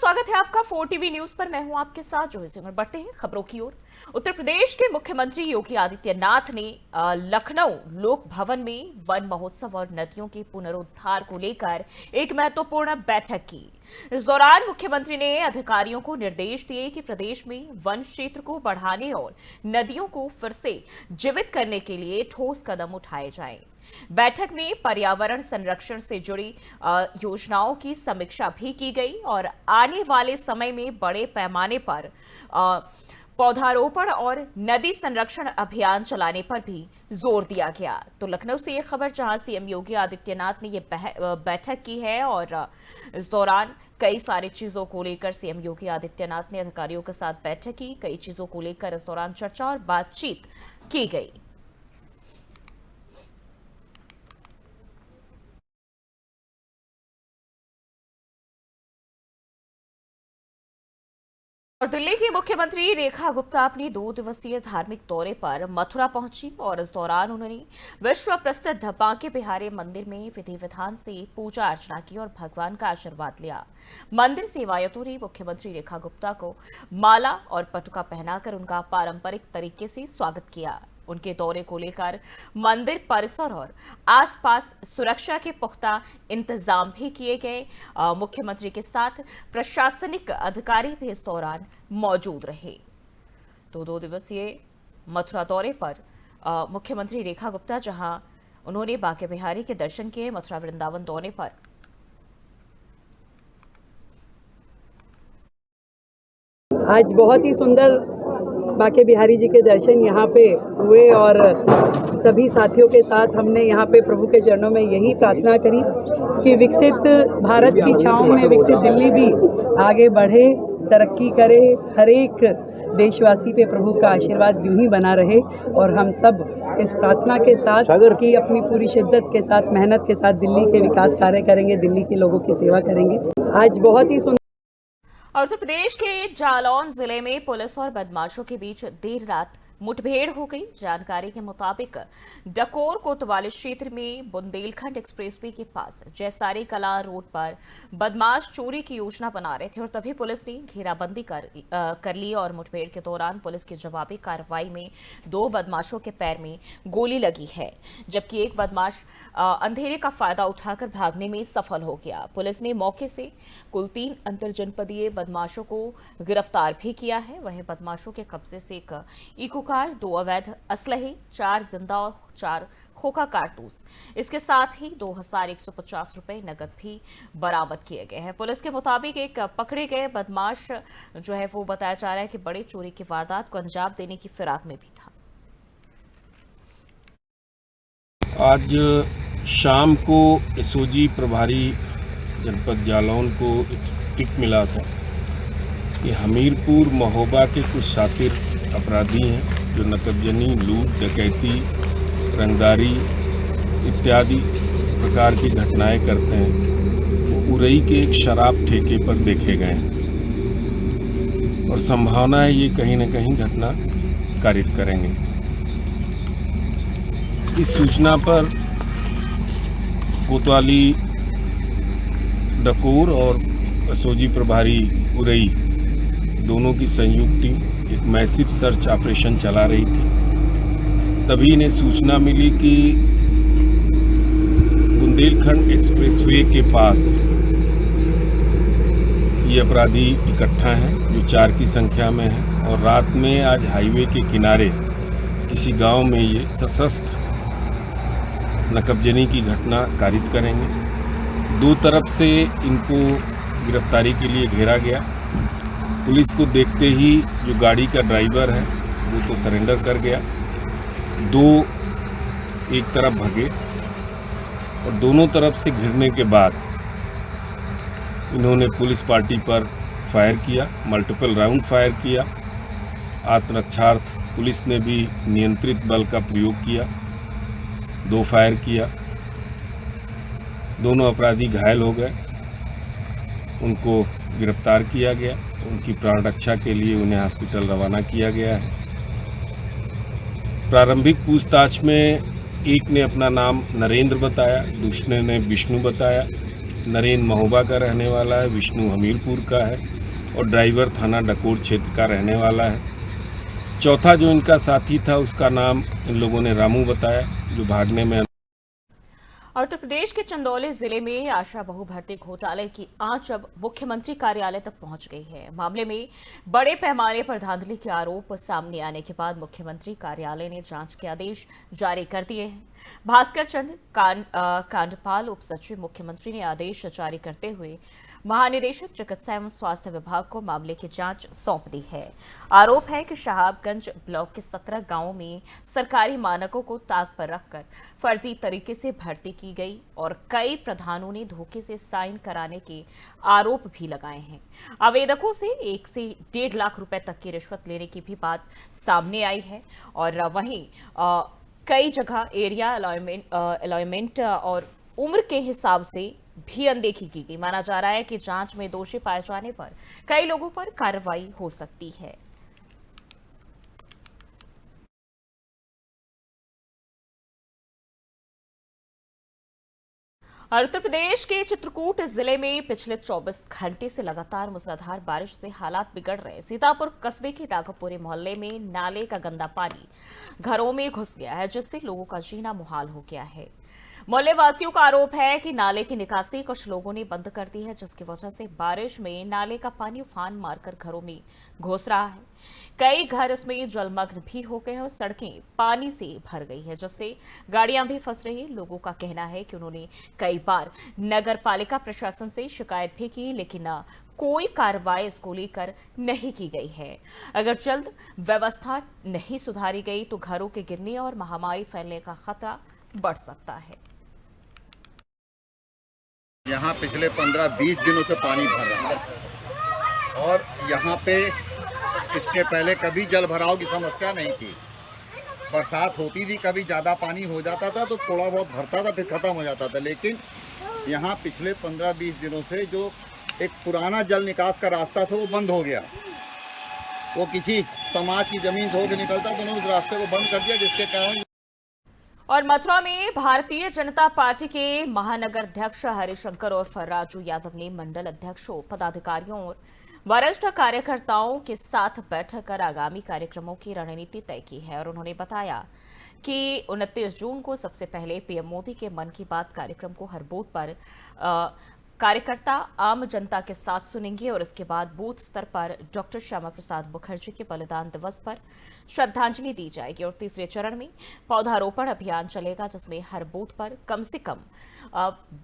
स्वागत है आपका 4 टीवी न्यूज पर। मैं हूं आपके साथ जोही सिंह। बढ़ते हैं खबरों की ओर। उत्तर प्रदेश के मुख्यमंत्री योगी आदित्यनाथ ने लखनऊ लोक भवन में वन महोत्सव और नदियों के पुनरुद्धार को लेकर एक महत्वपूर्ण बैठक की। इस दौरान मुख्यमंत्री ने अधिकारियों को निर्देश दिए कि प्रदेश में वन क्षेत्र को बढ़ाने और नदियों को फिर से जीवित करने के लिए ठोस कदम उठाए जाएं। बैठक में पर्यावरण संरक्षण से जुड़ी योजनाओं की समीक्षा भी की गई और आने वाले समय में बड़े पैमाने पर पौधारोपण और नदी संरक्षण अभियान चलाने पर भी जोर दिया गया। तो लखनऊ से ये खबर, जहां सीएम योगी आदित्यनाथ ने ये बैठक की है और इस दौरान कई सारी चीजों को लेकर सीएम योगी आदित्यनाथ ने अधिकारियों के साथ बैठक की। कई चीजों को लेकर इस दौरान चर्चा और बातचीत की गई। और दिल्ली की मुख्यमंत्री रेखा गुप्ता अपनी 2 दिवसीय धार्मिक दौरे पर मथुरा पहुंची और इस दौरान उन्होंने विश्व प्रसिद्ध बांके बिहारी मंदिर में विधि विधान से पूजा अर्चना की और भगवान का आशीर्वाद लिया। मंदिर सेवायतों ने मुख्यमंत्री रेखा गुप्ता को माला और पटुका पहनाकर उनका पारंपरिक तरीके से स्वागत किया। उनके दौरे को लेकर मंदिर परिसर और आसपास सुरक्षा के पुख्ता इंतजाम भी किए गए। मुख्यमंत्री के साथ प्रशासनिक अधिकारी भी इस दौरान मौजूद रहे। तो 2 दिवसीय मथुरा दौरे पर मुख्यमंत्री रेखा गुप्ता, जहां उन्होंने बांके बिहारी के दर्शन किए। मथुरा वृंदावन दौरे पर आज बहुत ही सुंदर बांके बिहारी जी के दर्शन यहाँ पे हुए और सभी साथियों के साथ हमने यहाँ पे प्रभु के चरणों में यही प्रार्थना करी कि विकसित भारत की छाँव में विकसित दिल्ली भी आगे बढ़े, तरक्की करे। हर एक देशवासी पे प्रभु का आशीर्वाद यूं ही बना रहे और हम सब इस प्रार्थना के साथ कि अपनी पूरी शिद्दत के साथ, मेहनत के साथ दिल्ली के विकास कार्य करेंगे, दिल्ली के लोगों की सेवा करेंगे। आज बहुत ही सुंदर। और उत्तर प्रदेश के जालौन जिले में पुलिस और बदमाशों के बीच देर रात मुठभेड़ हो गई। जानकारी के मुताबिक डकोर कोतवाली क्षेत्र में बुंदेलखंड एक्सप्रेसवे के पास जयसारी कला रोड पर बदमाश चोरी की योजना बना रहे थे और तभी पुलिस ने घेराबंदी कर ली और मुठभेड़ के दौरान पुलिस की जवाबी कार्रवाई में 2 बदमाशों के पैर में गोली लगी है, जबकि एक बदमाश अंधेरे का फायदा उठाकर भागने में सफल हो गया। पुलिस ने मौके से कुल 3 अंतरजनपदीय बदमाशों को गिरफ्तार भी किया है। वहीं बदमाशों के कब्जे से एक इको कार, 2 अवैध असलहे, 4 जिंदा और 4 खोखा कारतूस, इसके साथ ही 2150 रुपए नकद भी बरामद किए गए हैं। पुलिस के मुताबिक एक पकड़े गए बदमाश जो है वो बताया जा रहा है कि बड़े चोरी की वारदात को अंजाम देने की फिराक में भी था। आज शाम को एसओजी प्रभारी जनपद जालौन को एक टिप मिला था कि हमीरपुर महोबा के कुछ शातिर अपराधी हैं जो नकदजनी, लूट, डकैती, रंगदारी इत्यादि प्रकार की घटनाएं करते हैं। वो उरई के एक शराब ठेके पर देखे गए हैं और संभावना है ये कहीं न कहीं घटना कारित करेंगे। इस सूचना पर कोतवाली डकोर और एसओजी प्रभारी उरई दोनों की संयुक्त टीम एक मैसिव सर्च ऑपरेशन चला रही थी। तभी इन्हें सूचना मिली कि बुंदेलखंड एक्सप्रेसवे के पास ये अपराधी इकट्ठा हैं जो 4 की संख्या में हैं और रात में आज हाईवे के किनारे किसी गांव में ये सशस्त्र नकबजनी की घटना कारित करेंगे। 2 तरफ से इनको गिरफ्तारी के लिए घेरा गया। पुलिस को देखते ही जो गाड़ी का ड्राइवर है वो तो सरेंडर कर गया। 2 एक तरफ भागे और दोनों तरफ से घिरने के बाद इन्होंने पुलिस पार्टी पर फायर किया, मल्टीपल राउंड फायर किया। आत्मरक्षार्थ पुलिस ने भी नियंत्रित बल का प्रयोग किया, 2 फायर किया। दोनों अपराधी घायल हो गए, उनको गिरफ्तार किया गया। उनकी प्राण रक्षा के लिए उन्हें हॉस्पिटल रवाना किया गया है। प्रारंभिक पूछताछ में एक ने अपना नाम नरेंद्र बताया, दूसरे ने विष्णु बताया नरेंद्र महोबा का रहने वाला है, विष्णु हमीरपुर का है और ड्राइवर थाना डकोर क्षेत्र का रहने वाला है। चौथा जो इनका साथी था उसका नाम इन लोगों ने रामू बताया, जो भागने में। और उत्तर प्रदेश के चंदौली जिले में आशा बहु भर्ती घोटाले की आंच अब मुख्यमंत्री कार्यालय तक पहुंच गई है। मामले में बड़े पैमाने पर धांधली के आरोप सामने आने के बाद मुख्यमंत्री कार्यालय ने जांच के आदेश जारी कर दिए हैं। भास्कर चंद्र कांडपाल उप सचिव मुख्यमंत्री ने आदेश जारी करते हुए महानिदेशक चिकित्सा एवं स्वास्थ्य विभाग को मामले की जांच सौंप दी है। आरोप है कि शहाबगंज ब्लॉक के 17 गांवों में सरकारी मानकों को ताक पर रखकर फर्जी तरीके से भर्ती की गई और कई प्रधानों ने धोखे से साइन कराने के आरोप भी लगाए हैं। आवेदकों से 1 से 1.5 लाख रुपए तक की रिश्वत लेने की भी बात सामने आई है। और वहीं कई जगह एरिया अलॉयमेंट और उम्र के हिसाब से भी अनदेखी की गई। माना जा रहा है कि जांच में दोषी पाए जाने पर कई लोगों पर कार्रवाई हो सकती है। और उत्तर प्रदेश के चित्रकूट जिले में पिछले 24 घंटे से लगातार मूसलाधार बारिश से हालात बिगड़ रहे। सीतापुर कस्बे के राघवपुरी मोहल्ले में नाले का गंदा पानी घरों में घुस गया है, जिससे लोगों का जीना मुहाल हो गया है। मोहल्ले वासियों का आरोप है कि नाले की निकासी कुछ लोगों ने बंद कर दी है, जिसकी वजह से बारिश में नाले का पानी उफान मारकर घरों में घुस रहा है। कई घर इसमें जलमग्न भी हो गए हैं और सड़कें पानी से भर गई है, जिससे गाड़ियां भी फंस रही हैं। लोगों का कहना है कि उन्होंने कई बार नगर पालिका प्रशासन से शिकायत भी की, लेकिन कोई कार्रवाई इसको लेकर नहीं की गई है। अगर जल्द व्यवस्था नहीं सुधारी गई तो घरों के गिरने और महामारी फैलने का खतरा बढ़ सकता है। यहाँ पिछले 15-20 दिनों से पानी भर रहा है और यहाँ पे इसके पहले कभी जल भराव की समस्या नहीं थी। बरसात होती थी, कभी ज़्यादा पानी हो जाता था तो थोड़ा बहुत भरता था, फिर ख़त्म हो जाता था। लेकिन यहाँ पिछले 15-20 दिनों से जो एक पुराना जल निकास का रास्ता था वो बंद हो गया। वो किसी समाज की ज़मीन से होकर निकलता तो उन्होंने उस रास्ते को बंद कर दिया, जिसके कारण। और मथुरा में भारतीय जनता पार्टी के महानगर अध्यक्ष हरिशंकर और राजू यादव ने मंडल अध्यक्षों, पदाधिकारियों और वरिष्ठ कार्यकर्ताओं के साथ बैठक कर आगामी कार्यक्रमों की रणनीति तय की है। और उन्होंने बताया कि 29 जून को सबसे पहले पीएम मोदी के मन की बात कार्यक्रम को हर बूथ पर कार्यकर्ता आम जनता के साथ सुनेंगे और इसके बाद बूथ स्तर पर डॉक्टर श्यामा प्रसाद मुखर्जी के बलिदान दिवस पर श्रद्धांजलि दी जाएगी। और तीसरे चरण में पौधारोपण अभियान चलेगा, जिसमें हर बूथ पर कम से कम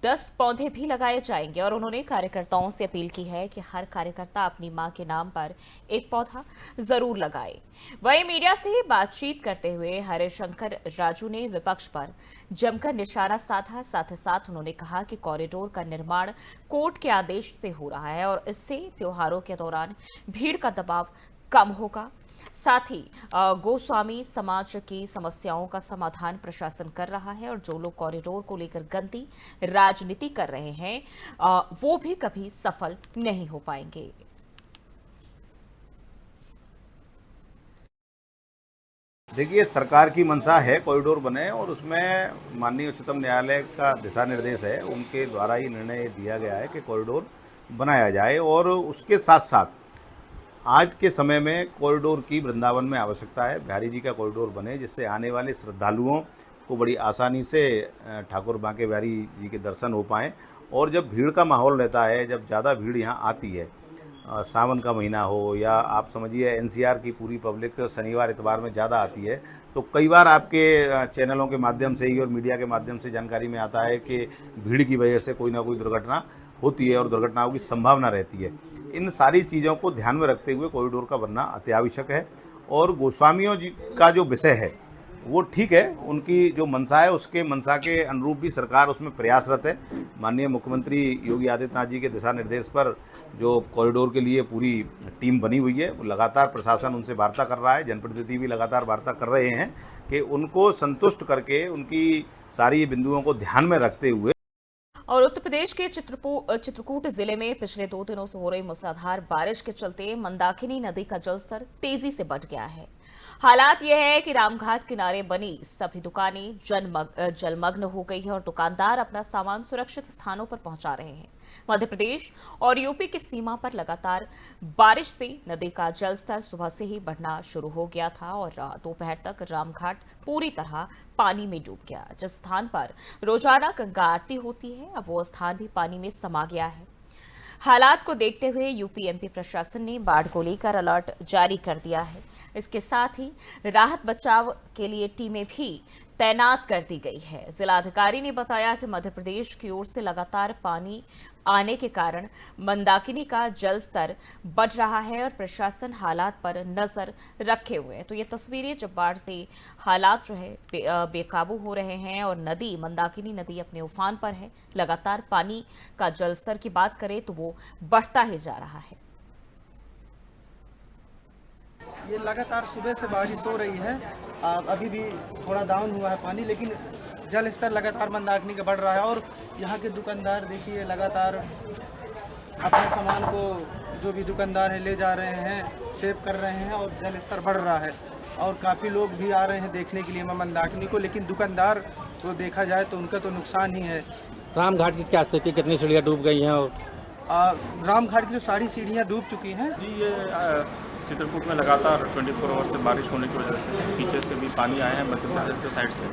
10 पौधे भी लगाए जाएंगे। और उन्होंने कार्यकर्ताओं से अपील की है कि हर कार्यकर्ता अपनी मां के नाम पर एक पौधा जरूर लगाए। वहीं मीडिया से बातचीत करते हुए हरिशंकर राजू ने विपक्ष पर जमकर निशाना साधा। साथ ही साथ उन्होंने कहा कि कॉरिडोर का निर्माण कोर्ट के आदेश से हो रहा है और इससे त्योहारों के दौरान भीड़ का दबाव कम होगा। साथ ही गोस्वामी समाज की समस्याओं का समाधान प्रशासन कर रहा है और जो लोग कॉरिडोर को लेकर गंदी राजनीति कर रहे हैं वो भी कभी सफल नहीं हो पाएंगे। देखिए, सरकार की मंशा है कॉरिडोर बने और उसमें माननीय उच्चतम न्यायालय का दिशा निर्देश है, उनके द्वारा ही निर्णय दिया गया है कि कॉरिडोर बनाया जाए। और उसके साथ साथ आज के समय में कॉरिडोर की वृंदावन में आवश्यकता है। बिहारी जी का कॉरिडोर बने जिससे आने वाले श्रद्धालुओं को बड़ी आसानी से ठाकुर बांके बिहारी जी के दर्शन हो पाएँ। और जब भीड़ का माहौल रहता है, जब ज़्यादा भीड़ यहाँ आती है, सावन का महीना हो या आप समझिए एनसीआर की पूरी पब्लिक शनिवार इतवार में ज़्यादा आती है, तो कई बार आपके चैनलों के माध्यम से ही और मीडिया के माध्यम से जानकारी में आता है कि भीड़ की वजह से कोई ना कोई दुर्घटना होती है और दुर्घटनाओं की संभावना रहती है। इन सारी चीज़ों को ध्यान में रखते हुए कॉरिडोर का बनना अत्यावश्यक है। और गोस्वामियों जी का जो विषय है वो ठीक है, उनकी जो मंशा है उसके मंशा के अनुरूप भी सरकार उसमें प्रयासरत है। माननीय मुख्यमंत्री योगी आदित्यनाथ जी के दिशा निर्देश पर जो कॉरिडोर के लिए पूरी टीम बनी हुई है, वो लगातार प्रशासन उनसे वार्ता कर रहा है, जनप्रतिनिधि भी लगातार वार्ता कर रहे हैं कि उनको संतुष्ट करके उनकी सारी बिंदुओं को ध्यान में रखते हुए। और उत्तर प्रदेश के चित्रकूट जिले में पिछले 2 दिनों से हो रही मूसलाधार बारिश के चलते मंदाकिनी नदी का जलस्तर तेजी से बढ़ गया है। हालात यह है कि रामघाट किनारे बनी सभी दुकानें जलमग्न हो गई है और दुकानदार अपना सामान सुरक्षित स्थानों पर पहुंचा रहे हैं। मध्य प्रदेश और यूपी की सीमा पर लगातार बारिश से नदी का जलस्तर सुबह से ही बढ़ना शुरू हो गया था और दोपहर तक रामघाट पूरी तरह पानी में डूब गया। जिस स्थान पर रोजाना गंगा आरती होती है, अब वो स्थान भी पानी में समा गया है। हालात को देखते हुए यूपी एमपी प्रशासन ने बाढ़ को लेकर अलर्ट जारी कर दिया है। इसके साथ ही राहत बचाव के लिए टीमें भी तैनात कर दी गई है। जिलाधिकारी ने बताया कि मध्य प्रदेश की ओर से लगातार पानी आने के कारण मंदाकिनी का जल स्तर बढ़ रहा है और प्रशासन हालात पर नजर रखे हुए है। तो ये तस्वीरें जब बाढ़ से हालात जो है बेकाबू हो रहे हैं और नदी मंदाकिनी नदी अपने उफान पर है, लगातार पानी का जल स्तर की बात करें तो वो बढ़ता ही जा रहा है। ये लगातार सुबह से बारिश हो रही है। अभी भी थोड़ा डाउन हुआ है पानी, लेकिन जल स्तर लगातार मंदाकिनी का बढ़ रहा है और यहाँ के दुकानदार देखिए लगातार अपने सामान को जो भी दुकानदार है ले जा रहे हैं, सेव कर रहे हैं और जल स्तर बढ़ रहा है और काफ़ी लोग भी आ रहे हैं देखने के लिए मंदाकिनी को। लेकिन दुकानदार को देखा जाए तो उनका तो नुकसान ही है। रामघाट की क्या स्थिति, कितनी सीढ़ियाँ डूब गई हैं? और रामघाट की जो सारी सीढ़ियाँ डूब चुकी हैं। जी, ये चित्रकूट में लगातार 24 आवर्स से बारिश होने की वजह से पीछे से भी पानी आया है मध्य प्रदेश के साइड से।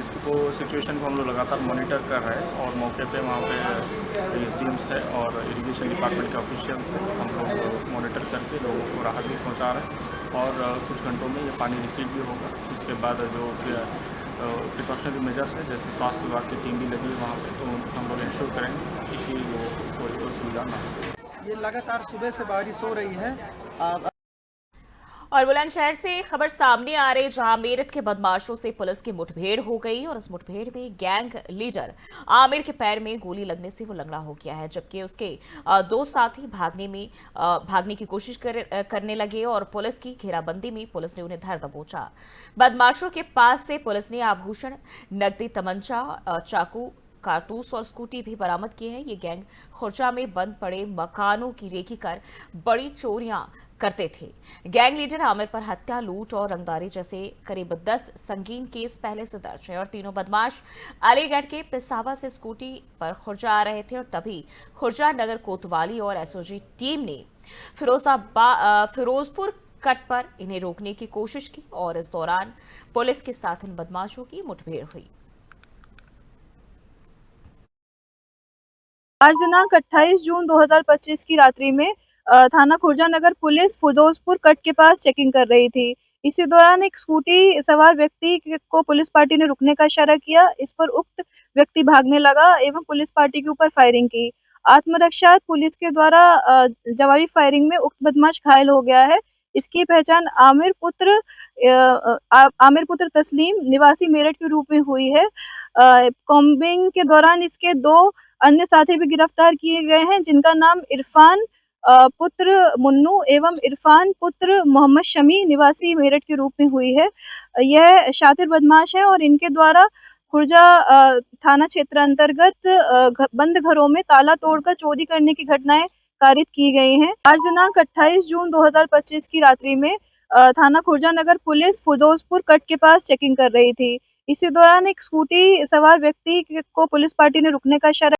इसको सिचुएशन को हम लोग लगातार मॉनिटर कर रहे हैं और मौके पे वहाँ पे एसडीएम्स है और इरिगेशन डिपार्टमेंट के ऑफिशियल्स हैं। हम लोग मॉनिटर करके लोगों को राहत भी पहुँचा रहे हैं और कुछ घंटों में ये पानी रिसीव भी होगा। उसके बाद जो प्रिकॉशनरी मेजर्स है, जैसे स्वास्थ्य विभाग की टीम भी लगी है वहाँ पर, तो हम लोग इंश्योर करेंगे किसी लोगों को कोई असुविधा ना हो। ये लगातार सुबह से बारिश हो रही है। और बुलंदशहर से खबर सामने आ रही, जहां मेरठ के बदमाशों से पुलिस की मुठभेड़ हो गई और इस मुठभेड़ में गैंग लीडर आमिर के पैर में गोली लगने से वो लंगड़ा हो गया है, जबकि उसके 2 साथी भागने की कोशिश करने लगे और पुलिस की घेराबंदी में पुलिस ने उन्हें धर दबोचा। बदमाशों के पास से पुलिस ने आभूषण, नकदी, तमंचा, चाकू, कारतूस और स्कूटी भी बरामद किए हैं। ये गैंग खुर्जा में बंद पड़े मकानों की रेकी कर बड़ी चोरियां करते थे। गैंग लीडर आमिर पर हत्या, लूट और रंगदारी जैसे करीब 10 संगीन केस पहले से दर्ज है और तीनों बदमाश अलीगढ़ के पिसावा से स्कूटी पर खुर्जा आ रहे थे और तभी खुर्जा नगर कोतवाली और एसओजी टीम ने फिरोजपुर कट पर इन्हें रोकने की कोशिश की और इस दौरान पुलिस के साथ इन बदमाशों की मुठभेड़ हुई। आज दिनांक 28 जून 2025 की रात्रि में थाना खुर्जा नगर पुलिस फिरोजपुर कट के पास चेकिंग कर रही थी। इसी दौरान एक स्कूटी सवार व्यक्ति को पुलिस पार्टी ने रुकने का इशारा किया। इस पर उक्त व्यक्ति भागने लगा एवं पुलिस पार्टी के ऊपर फायरिंग की। आत्मरक्षा पुलिस के द्वारा जवाबी फायरिंग में उक्त बदमाश घायल हो गया है। इसकी पहचान आमिर पुत्र तस्लीम निवासी मेरठ के रूप में हुई है। कॉम्बिंग के दौरान इसके 2 अन्य साथी भी गिरफ्तार किए गए हैं, जिनका नाम इरफान पुत्र मुन्नू एवं इरफान पुत्र मोहम्मद शमी निवासी मेरठ के रूप में हुई है। यह शातिर बदमाश है और इनके द्वारा खुर्जा थाना क्षेत्र अंतर्गत बंद घरों में ताला तोड़कर चोरी करने की घटनाएं कारित की गई हैं। आज दिनांक 28 जून 2025 की रात्रि में थाना खुर्जा नगर पुलिस फिरोजपुर कट के पास चेकिंग कर रही थी। इसी दौरान एक स्कूटी सवार व्यक्ति को पुलिस पार्टी ने रुकने का इशारा।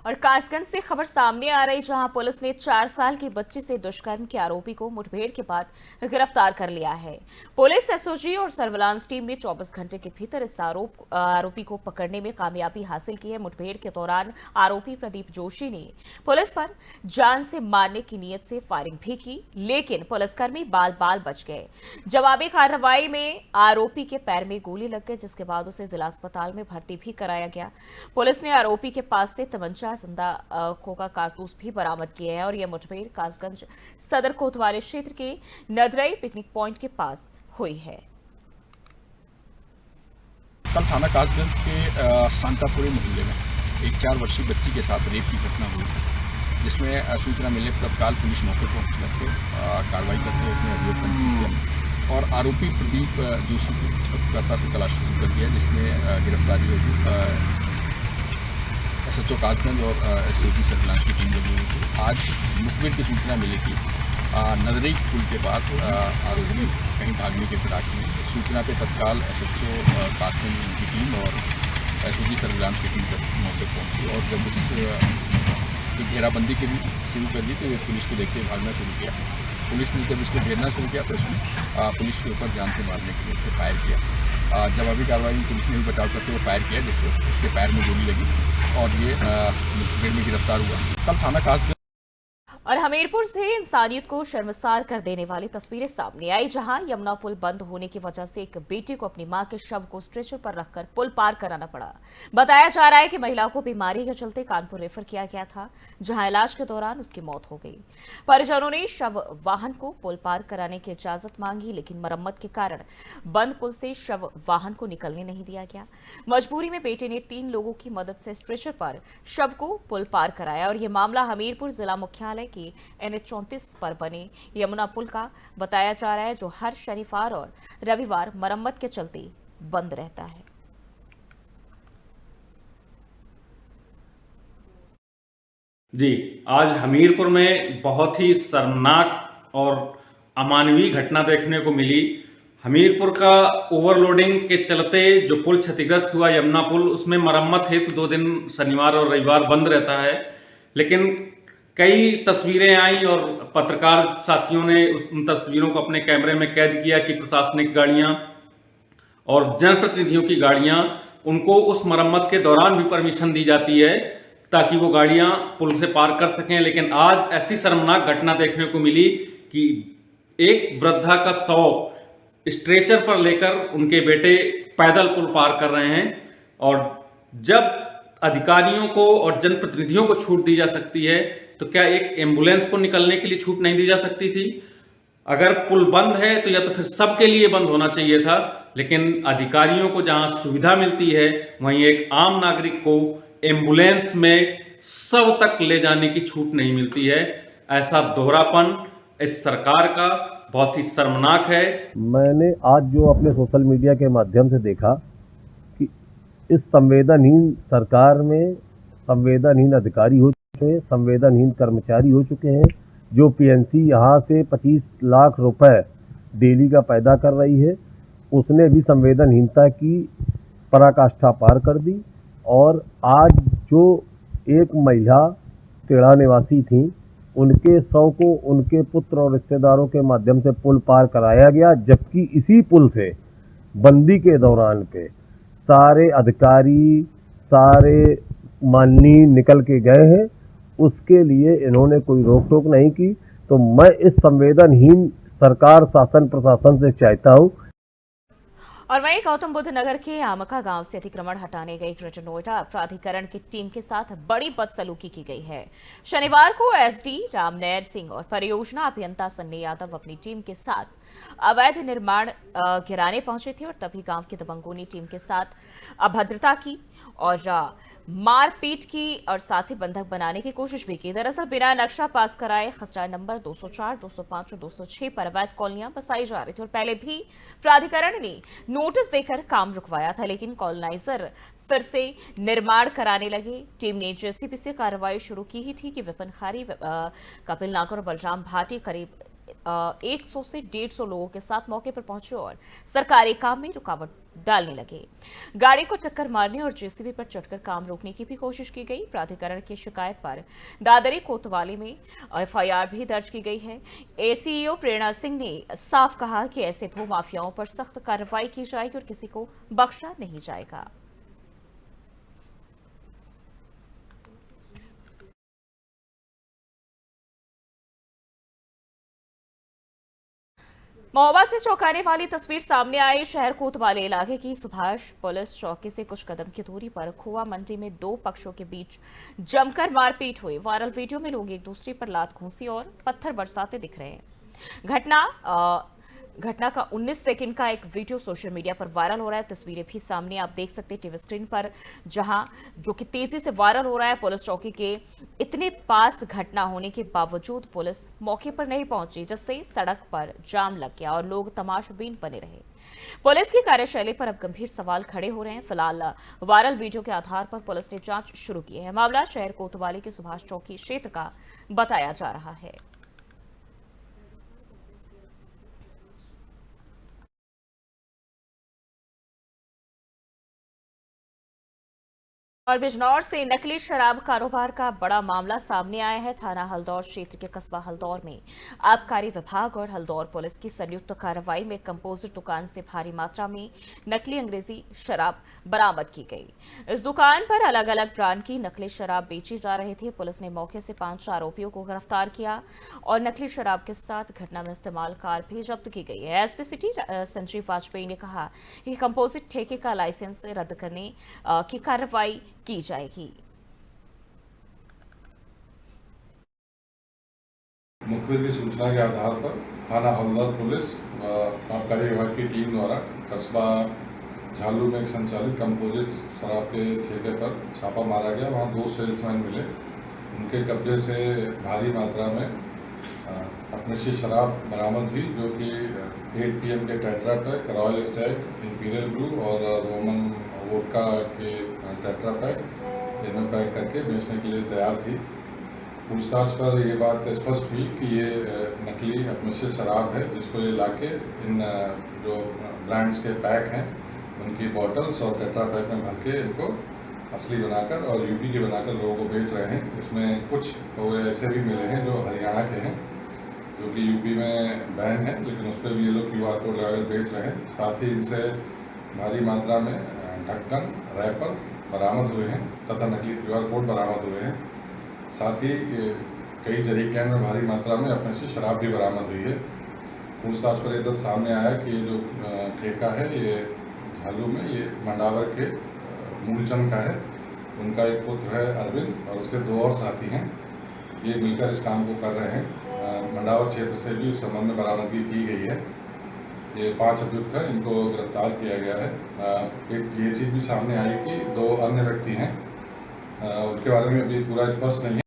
और कासगंज से खबर सामने आ रही, जहां पुलिस ने 4 साल की बच्ची से दुष्कर्म के आरोपी को मुठभेड़ के बाद गिरफ्तार कर लिया है। पुलिस, एसओजी और सर्विलांस टीम ने 24 घंटे के भीतर इस आरोपी को पकड़ने में कामयाबी हासिल की है। मुठभेड़ के दौरान आरोपी प्रदीप जोशी ने पुलिस पर जान से मारने की नीयत से फायरिंग भी की, लेकिन पुलिसकर्मी बाल बाल बच गए। जवाबी कार्रवाई में आरोपी के पैर में गोली लग गई, जिसके बाद उसे जिला अस्पताल में भर्ती भी कराया गया। पुलिस ने आरोपी के पास से तमंचा, जिंदा खोखा कारतूस भी बरामद किए हैं और यह मुठभेड़ कासगंज सदर कोतवाली क्षेत्र के नदरई पिकनिक पॉइंट के पास हुई है। कल थाना कासगंज के शांतापुरी मोहल्ले में एक 4 वर्षीय बच्ची के साथ रेप की घटना हुई, जिसमें सूचना मिलने पर तत्काल पुलिस मौके पर पहुंच कार्रवाई करके उसने अभियोग पंजीकृत किया और आरोपी प्रदीप जोशी को तत्परता से तलाश शुरू कर दिया, जिसमें गिरफ्तारी होगी। SHO कासगंज और SOG सर्विलांस की टीम लगी हुई थी। आज मुखबिर की सूचना मिली थी नदरी पुल के पास आरोपी कहीं भागने के फिराक में। सूचना पे तत्काल SHO कासगंज की टीम और SOG सर्विलांस की टीम तक मौके पहुंची और जब इस घेराबंदी की भी शुरू कर दी तो पुलिस को देखते भागना शुरू किया। पुलिस ने जब इसको घेरना शुरू किया तो इसने पुलिस के ऊपर जान से मारने के लिए फायर किया। जवाबी कार्रवाई में पुलिस ने भी बचाव करते हुए फायर किया, जिससे इसके पैर में गोली लगी और ये मुठभेड़ में गिरफ्तार हुआ। कल थाना कासगंज और हमीरपुर से इंसानियत को शर्मसार कर देने वाली तस्वीरें सामने आई, जहां यमुना पुल बंद होने की वजह से एक बेटी को अपनी मां के शव को स्ट्रेचर पर रखकर पुल पार कराना पड़ा। बताया जा रहा है कि महिला को बीमारी के चलते कानपुर रेफर किया गया था, जहां इलाज के दौरान उसकी मौत हो गई। परिजनों ने शव वाहन को पुल पार कराने की इजाजत मांगी, लेकिन मरम्मत के कारण बंद पुल से शव वाहन को निकलने नहीं दिया गया। मजबूरी में बेटे ने 3 लोगों की मदद से स्ट्रेचर पर शव को पुल पार कराया और यह मामला हमीरपुर जिला मुख्यालय NH 34 पर बने यमुना पुल का बताया जा रहा है, जो हर शनिवार और रविवार मरम्मत के चलते बंद रहता है। जी, आज हमीरपुर में बहुत ही शर्मनाक और अमानवीय घटना देखने को मिली। हमीरपुर का ओवरलोडिंग के चलते जो पुल क्षतिग्रस्त हुआ यमुना पुल, उसमें मरम्मत हेतु 2 दिन शनिवार और रविवार बंद रहता है, लेकिन कई तस्वीरें आई और पत्रकार साथियों ने उन तस्वीरों को अपने कैमरे में कैद किया कि प्रशासनिक गाड़ियां और जनप्रतिनिधियों की गाड़ियां, उनको उस मरम्मत के दौरान भी परमिशन दी जाती है ताकि वो गाड़ियां पुल से पार कर सकें। लेकिन आज ऐसी शर्मनाक घटना देखने को मिली कि एक वृद्धा का शव स्ट्रेचर पर लेकर उनके बेटे पैदल पुल पार कर रहे हैं। और जब अधिकारियों को और जनप्रतिनिधियों को छूट दी जा सकती है, तो क्या एक एम्बुलेंस को निकलने के लिए छूट नहीं दी जा सकती थी? अगर पुल बंद है तो या तो फिर सबके लिए बंद होना चाहिए था, लेकिन अधिकारियों को जहां सुविधा मिलती है वहीं एक आम नागरिक को एम्बुलेंस में शव तक ले जाने की छूट नहीं मिलती है। ऐसा दोहरापन इस सरकार का बहुत ही शर्मनाक है। मैंने आज जो अपने सोशल मीडिया के माध्यम से देखा कि इस संवेदनहीन सरकार में संवेदनहीन अधिकारी हो चुके हैं, संवेदनहीन कर्मचारी हो चुके हैं। जो PNC यहाँ से 25 लाख रुपए डेली का पैदा कर रही है, उसने भी संवेदनहीनता की पराकाष्ठा पार कर दी। और आज जो एक महिला तेड़ा निवासी थी, उनके शव को उनके पुत्र और रिश्तेदारों के माध्यम से पुल पार कराया गया, जबकि इसी पुल से बंदी के दौरान पे सारे अधिकारी, सारे माननीय निकल के गए हैं। उसके लिए इन्होंने कोई रोक टोक नहीं की। तो मैं इस संवेदनहीन सरकार, शासन, प्रशासन से चाहता हूं। और वहीं गौतम बुद्ध नगर के आमका गांव से अतिक्रमण हटाने गई ग्रेटर नोएडा प्राधिकरण की टीम के साथ बड़ी बदसलूकी की गई है। शनिवार को SD रामनैर सिंह और परियोजना अभियंता सन्नी यादव अपनी टीम के साथ अवैध निर्माण गिराने पहुंचे थे और तभी गांव की दबंगों ने टीम के साथ अभद्रता की और मारपीट की और साथी बंधक बनाने की कोशिश भी की। दरअसल बिना नक्शा पास कराए खसरा नंबर 204, 205 और 206 पर अवैध कॉलोनियां बसाई जा रही थी और पहले भी प्राधिकरण ने नोटिस देकर काम रुकवाया था, लेकिन कॉलोनाइजर फिर से निर्माण कराने लगे। टीम ने JCB से कार्रवाई शुरू की ही थी कि विपिन खारी, कपिल नागर और बलराम भाटी करीब 100 से 150 लोगों के साथ मौके पर पहुंचे और सरकारी काम में रुकावट डालने लगे। गाड़ी को चक्कर मारने और JCB पर चढ़कर काम रोकने की भी कोशिश की गई। प्राधिकरण की शिकायत पर दादरी कोतवाली में FIR भी दर्ज की गई है। ACEO प्रेरणा सिंह ने साफ कहा कि ऐसे भू माफियाओं पर सख्त कार्रवाई की जाएगी और किसी को बख्शा नहीं जाएगा। महोबा से चौंकाने वाली तस्वीर सामने आई। शहर कोतवाली इलाके की सुभाष पुलिस चौकी से कुछ कदम की दूरी पर खोआ मंडी में 2 पक्षों के बीच जमकर मारपीट हुई। वायरल वीडियो में लोग एक दूसरे पर लात घूंसी और पत्थर बरसाते दिख रहे हैं। घटना घटना का 19 सेकंड का एक वीडियो सोशल मीडिया पर वायरल हो रहा है। तस्वीरें भी सामने आप देख सकते हैं टीवी स्क्रीन पर, जहां जो कि तेजी से वायरल हो रहा है। पुलिस चौकी के इतने पास घटना होने के बावजूद पुलिस मौके पर नहीं पहुंची, जिससे सड़क पर जाम लग गया और लोग तमाशाबीन बने रहे। पुलिस की कार्यशैली पर अब गंभीर सवाल खड़े हो रहे हैं। फिलहाल वायरल वीडियो के आधार पर पुलिस ने जांच शुरू की है। मामला शहर कोतवाली के सुभाष चौकी क्षेत्र का बताया जा रहा है। और बिजनौर से नकली शराब कारोबार का बड़ा मामला सामने आया है। थाना हल्दौर क्षेत्र के कस्बा हल्दौर में आबकारी विभाग और हल्दौर पुलिस की संयुक्त कार्रवाई में कंपोजिट दुकान से भारी मात्रा में नकली अंग्रेजी शराब बरामद की गई। इस दुकान पर अलग अलग ब्रांड की नकली शराब बेची जा रही थी। पुलिस ने मौके से 5 आरोपियों को गिरफ्तार किया और नकली शराब के साथ घटना में इस्तेमाल कार भी जब्त की गई है। एसपी सिटी संजीव वाजपेयी ने कहा कि कंपोजिट ठेके का लाइसेंस रद्द करने की कार्रवाई की जाएगी। मुखबिर की सूचना के आधार पर थाना हल्दौर पुलिस व आबकारी विभाग की टीम द्वारा कस्बा झालू में संचालित कंपोजिट शराब के ठेके पर छापा मारा गया। वहां 2 सेल्समैन मिले। उनके कब्जे से भारी मात्रा में अपने से शराब बरामद हुई, जो कि 8 PM के tetra pack, royal Stag, imperial blue और रोमन वोडका के टेट्रा पैक इनमें पैक करके बेचने के लिए तैयार थी। पूछताछ पर ये बात स्पष्ट हुई कि ये नकली अपमिश्रित शराब है, जिसको ये लाके इन जो ब्रांड्स के पैक हैं उनकी बॉटल्स और टेट्रा पैक में भर के इनको असली बनाकर और यूपी के बनाकर लोगों को बेच रहे हैं। इसमें कुछ लोग ऐसे भी मिले हैं जो हरियाणा के हैं, जो कि यूपी में बैन है, लेकिन उस पर भी ये लोग QR कोड लगाकर बेच रहे हैं। साथ ही इनसे भारी मात्रा में ढक्कन, रैपर बरामद हुए हैं तथा नकली QR कोड बरामद हुए हैं। साथ ही कई जरीकैन में भारी मात्रा में अपने से शराब भी बरामद हुई है। पूछताछ पर ये तथ्य सामने आया कि ये जो ठेका है ये झालू में ये मंडावर के मूलचंद का है। उनका एक पुत्र है अरविंद और उसके 2 और साथी हैं। ये मिलकर इस काम को कर रहे हैं। मंडावर क्षेत्र से भी इस संबंध में बरामदगी की गई है। ये 5 अभियुक्त हैं, इनको गिरफ्तार किया गया है। एक ये चीज़ भी सामने आई कि 2 अन्य व्यक्ति हैं, उनके बारे में अभी पूरा स्पष्ट नहीं है।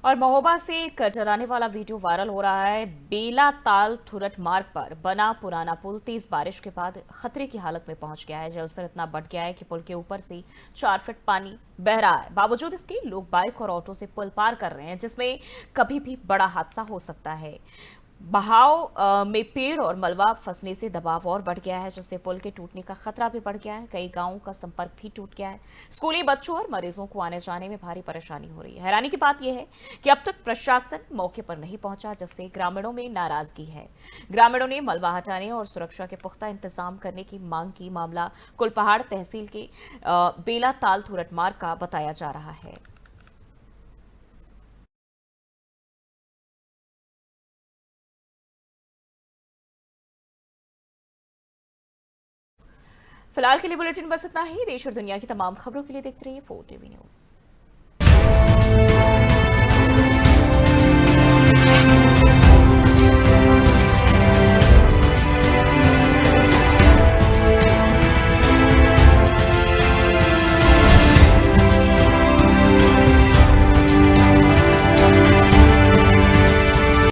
और महोबा से एक डराने वाला वीडियो वायरल हो रहा है। बेला ताल थुरट मार्ग पर बना पुराना पुल तेज बारिश के बाद खतरे की हालत में पहुंच गया है। जलस्तर इतना बढ़ गया है कि पुल के ऊपर से 4 फीट पानी बह रहा है। बावजूद इसके लोग बाइक और ऑटो से पुल पार कर रहे हैं, जिसमें कभी भी बड़ा हादसा हो सकता है। बहाव में पेड़ और मलबा फंसने से दबाव और बढ़ गया है, जिससे पुल के टूटने का खतरा भी बढ़ गया है। कई गांवों का संपर्क भी टूट गया है। स्कूली बच्चों और मरीजों को आने जाने में भारी परेशानी हो रही है। हैरानी की बात यह है कि अब तक प्रशासन मौके पर नहीं पहुंचा, जिससे ग्रामीणों में नाराजगी है। ग्रामीणों ने मलबा हटाने और सुरक्षा के पुख्ता इंतजाम करने की मांग की। मामला कुलपहाड़ तहसील के बेला ताल थुरट मार्ग का बताया जा रहा है। फिलहाल के लिए बुलेटिन बस इतना ही। देश और दुनिया की तमाम खबरों के लिए देखते रहिए 4TV न्यूज़।